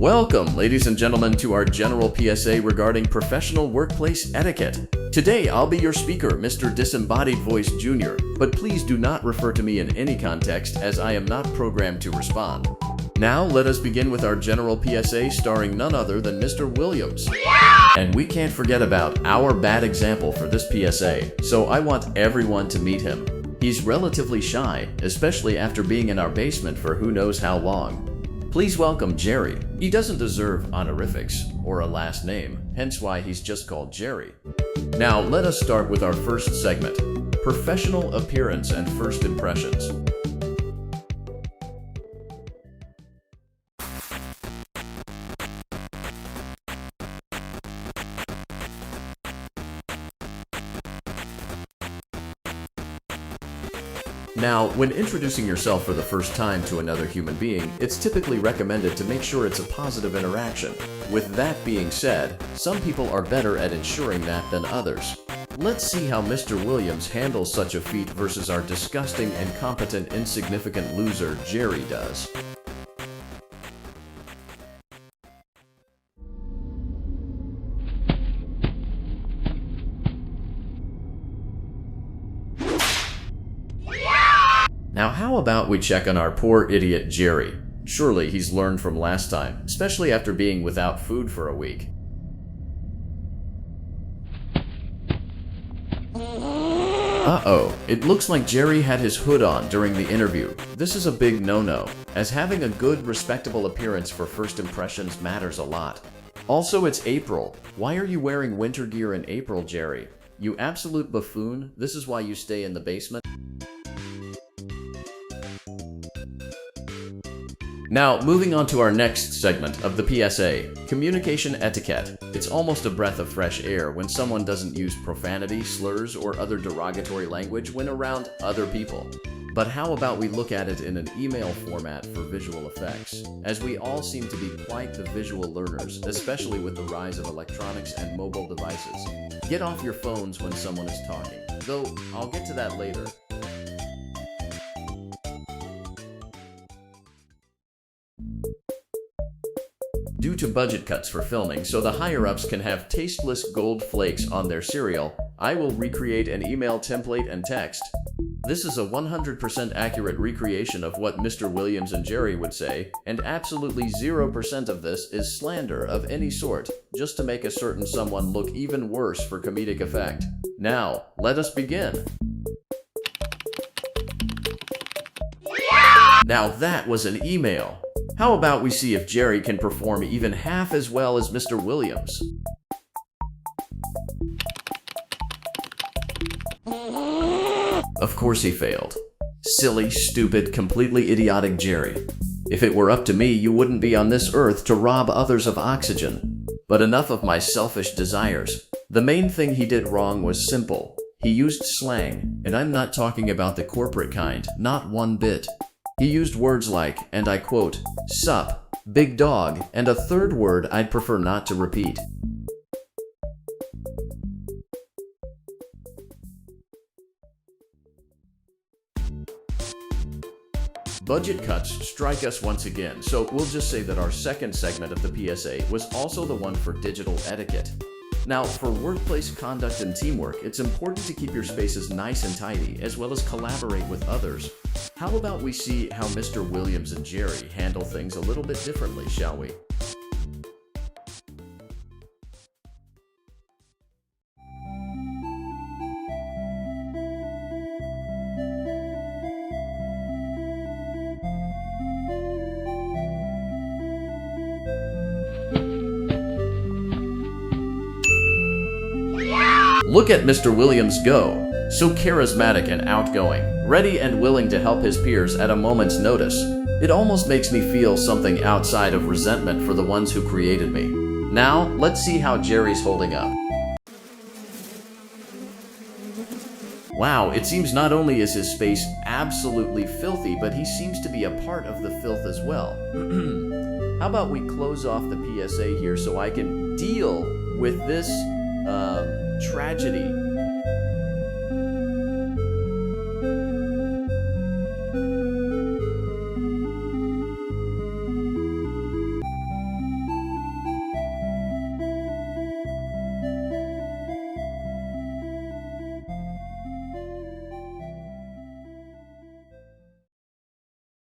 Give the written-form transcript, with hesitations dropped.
Welcome, ladies and gentlemen, to our general PSA regarding professional workplace etiquette. Today, I'll be your speaker, Mr. Disembodied Voice Jr., but please do not refer to me in any context as I am not programmed to respond. Now, let us begin with our general PSA starring none other than Mr. Williams. And we can't forget about our bad example for this PSA, so I want everyone to meet him. He's relatively shy, especially after being in our basement for who knows how long. Please welcome Jerry. He doesn't deserve honorifics or a last name, hence why he's just called Jerry. Now, let us start with our first segment, professional appearance and first impressions. Now, when introducing yourself for the first time to another human being, it's typically recommended to make sure it's a positive interaction. With that being said, some people are better at ensuring that than others. Let's see how Mr. Williams handles such a feat versus our disgusting, incompetent, insignificant loser Jerry does. Now how about we check on our poor idiot Jerry? Surely he's learned from last time, especially after being without food for a week. Uh-oh, it looks like Jerry had his hood on during the interview. This is a big no-no, as having a good, respectable appearance for first impressions matters a lot. Also, it's April. Why are you wearing winter gear in April, Jerry? You absolute buffoon, this is why you stay in the basement? Now, moving on to our next segment of the PSA, communication etiquette. It's almost a breath of fresh air when someone doesn't use profanity, slurs, or other derogatory language when around other people. But how about we look at it in an email format for visual effects, as we all seem to be quite the visual learners, especially with the rise of electronics and mobile devices. Get off your phones when someone is talking, though I'll get to that later. Due to budget cuts for filming so the higher-ups can have tasteless gold flakes on their cereal, I will recreate an email template and text. This is a 100% accurate recreation of what Mr. Williams and Jerry would say, and absolutely 0% of this is slander of any sort, just to make a certain someone look even worse for comedic effect. Now, let us begin. Now that was an email. How about we see if Jerry can perform even half as well as Mr. Williams? Of course he failed. Silly, stupid, completely idiotic Jerry. If it were up to me, you wouldn't be on this earth to rob others of oxygen. But enough of my selfish desires. The main thing he did wrong was simple. He used slang, and I'm not talking about the corporate kind, not one bit. He used words like, and I quote, sup, big dog, and a third word I'd prefer not to repeat. Budget cuts strike us once again, so we'll just say that our second segment of the PSA was also the one for digital etiquette. Now, for workplace conduct and teamwork, it's important to keep your spaces nice and tidy, as well as collaborate with others. How about we see how Mr. Williams and Jerry handle things a little bit differently, shall we? Look at Mr. Williams go! So charismatic and outgoing, ready and willing to help his peers at a moment's notice. It almost makes me feel something outside of resentment for the ones who created me. Now, let's see how Jerry's holding up. Wow, it seems not only is his space absolutely filthy, but he seems to be a part of the filth as well. How about we close off the PSA here so I can deal with this tragedy